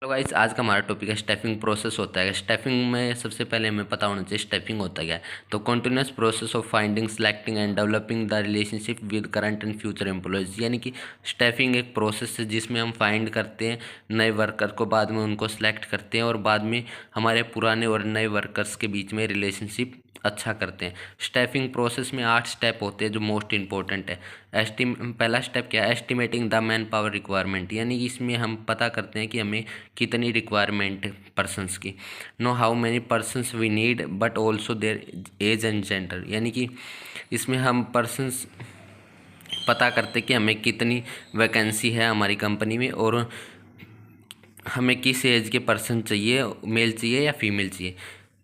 तो गाइस आज का हमारा टॉपिक है स्टाफिंग प्रोसेस होता है। स्टाफिंग में सबसे पहले हमें पता होना चाहिए स्टाफिंग होता क्या है। तो continuous process of finding, selecting and developing the relationship with current and future employees. यानी कि स्टाफिंग एक प्रोसेस है जिसमें हम फाइंड करते हैं नए वर्कर को, बाद में उनको सिलेक्ट करते हैं और बाद में हमारे पुराने और नए वर्कर्स के बीच में रिलेशनशिप अच्छा करते हैं। स्टाफिंग प्रोसेस में 8 स्टेप होते हैं जो मोस्ट इंपॉर्टेंट है। पहला स्टेप क्या है? Estimating the man power requirement, यानी कि इसमें हम पता करते हैं कि हमें कितनी रिक्वायरमेंट है पर्सनस की। Know how many persons we need but also their age and gender, यानी कि इसमें हम पर्सनस पता करते कि हमें कितनी वैकेंसी है हमारी कंपनी में और हमें किस एज के पर्सन चाहिए, मेल चाहिए या फीमेल चाहिए।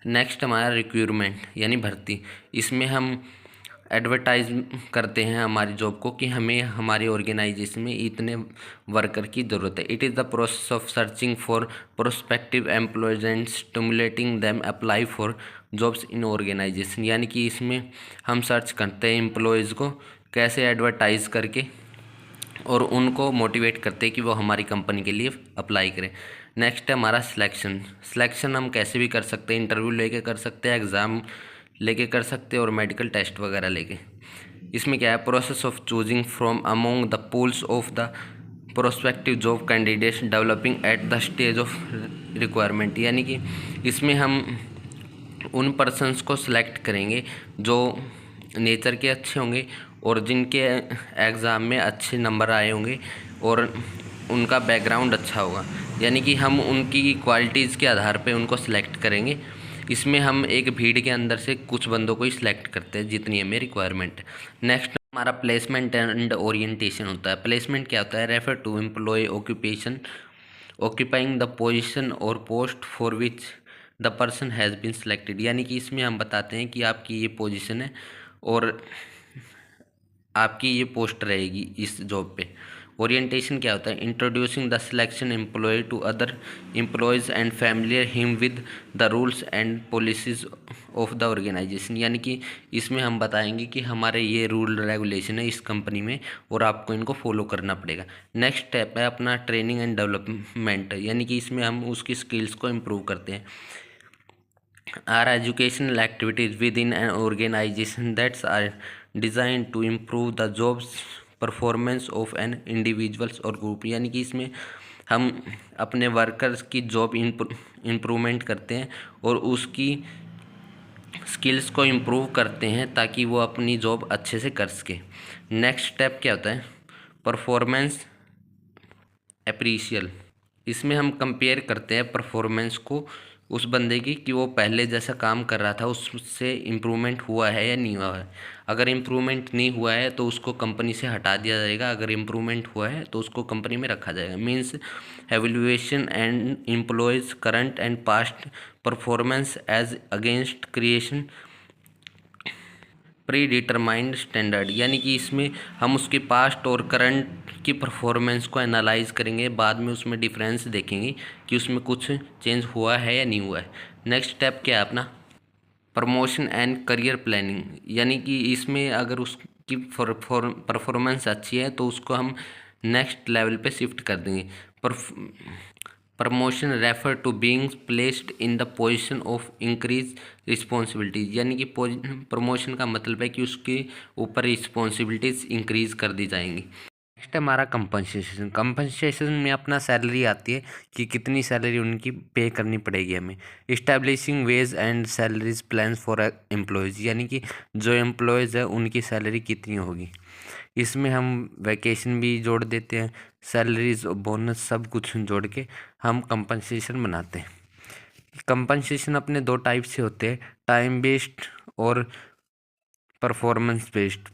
नेक्स्ट हमारा रिक्रूटमेंट यानी भर्ती। इसमें हम एडवर्टाइज करते हैं हमारी जॉब को कि हमें हमारी ऑर्गेनाइजेशन में इतने वर्कर की ज़रूरत है। It is the process of searching for prospective employees and stimulating them apply for jobs in organisation, यानी कि इसमें हम सर्च करते हैं एम्प्लॉयज़ को कैसे एडवर्टाइज़ करके और उनको मोटिवेट करते हैं कि वो हमारी कंपनी के लिए अप्लाई करें। नेक्स्ट है हमारा सिलेक्शन। सिलेक्शन हम कैसे भी कर सकते हैं, इंटरव्यू लेके कर सकते हैं, एग्ज़ाम लेके कर सकते हैं और मेडिकल टेस्ट वगैरह लेके। इसमें क्या है? Process of choosing from among the pools of the prospective job candidates developing at the stage of requirement, यानी कि इसमें हम उन पर्सन्स को सिलेक्ट करेंगे जो नेचर के अच्छे होंगे और जिनके एग्ज़ाम में अच्छे नंबर आए होंगे और उनका बैकग्राउंड अच्छा होगा, यानी कि हम उनकी क्वालिटीज़ के आधार पे उनको सिलेक्ट करेंगे। इसमें हम एक भीड़ के अंदर से कुछ बंदों को ही सिलेक्ट करते हैं जितनी हमें रिक्वायरमेंट है। नेक्स्ट हमारा प्लेसमेंट एंड ओरिएंटेशन होता है। प्लेसमेंट क्या होता है? Refer to employ occupation occupying the position और post for which the person has been selected, यानी कि इसमें हम बताते हैं कि आपकी ये पोजीशन है और आपकी ये पोस्ट रहेगी इस जॉब पे। ओरिएंटेशन क्या होता है? Introducing the selection employee to other employees and familiar him with the rules and policies of the organisation, यानी कि इसमें हम बताएंगे कि हमारे ये रूल रेगुलेशन है इस कंपनी में और आपको इनको फॉलो करना पड़ेगा। नेक्स्ट स्टेप है अपना ट्रेनिंग एंड डेवलपमेंट, यानी कि इसमें हम उसकी स्किल्स को इम्प्रूव करते हैं। Are educational activities within an organization that are designed to improve the job's performance of an individuals और ग्रुप, यानी कि इसमें हम अपने वर्कर्स की जॉब इम्प्रूवमेंट करते हैं और उसकी स्किल्स को इम्प्रूव करते हैं ताकि वो अपनी जॉब अच्छे से कर सके। नेक्स्ट स्टेप क्या होता है? परफॉर्मेंस अप्रीशियल। इसमें हम कंपेयर करते हैं परफॉर्मेंस को उस बंदे की कि वो पहले जैसा काम कर रहा था उससे इम्प्रूवमेंट हुआ है या नहीं हुआ है। अगर इम्प्रूवमेंट नहीं हुआ है तो उसको कंपनी से हटा दिया जाएगा, अगर इम्प्रूवमेंट हुआ है तो उसको कंपनी में रखा जाएगा। Means evaluation and employees current and past performance as against creation predetermined standard, यानी कि इसमें हम उसके पास्ट और करंट की परफॉर्मेंस को एनालाइज करेंगे, बाद में उसमें डिफरेंस देखेंगे कि उसमें कुछ चेंज हुआ है या नहीं हुआ है। नेक्स्ट स्टेप क्या है अपना? प्रमोशन एंड करियर प्लानिंग, यानी कि इसमें अगर उसकी परफॉर्मेंस अच्छी है तो उसको हम नेक्स्ट लेवल पे शिफ्ट कर देंगे। Promotion refer to being placed in the position of increase responsibilities, यानी कि प्रमोशन का मतलब है कि उसके ऊपर रिस्पॉन्सिबिलिटीज इंक्रीज कर दी जाएंगी। नेक्स्ट है हमारा कंपनसेशन। कंपनसेशन में अपना सैलरी आती है कि कितनी सैलरी उनकी पे करनी पड़ेगी हमें। Establishing wage and salaries plans for employees, यानी कि जो एम्प्लॉयज़ है उनकी सैलरी कितनी होगी। इसमें हम वैकेशन भी जोड़ देते हैं, सैलरीज बोनस सब कुछ जोड़ के हम कंपनसेशन बनाते हैं। कंपनसेशन अपने 2 टाइप से होते हैं, टाइम बेस्ड और परफॉर्मेंस बेस्ड।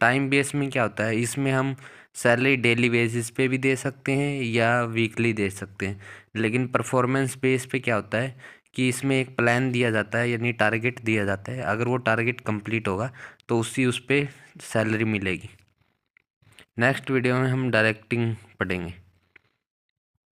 टाइम बेस्ड में क्या होता है? इसमें हम सैलरी डेली बेसिस पे भी दे सकते हैं या वीकली दे सकते हैं। लेकिन परफॉर्मेंस बेस पे क्या होता है कि इसमें एक प्लान दिया जाता है, यानी टारगेट दिया जाता है, अगर वो टारगेट कंप्लीट होगा तो उस पे सैलरी मिलेगी। नेक्स्ट वीडियो में हम डायरेक्टिंग पढ़ेंगे।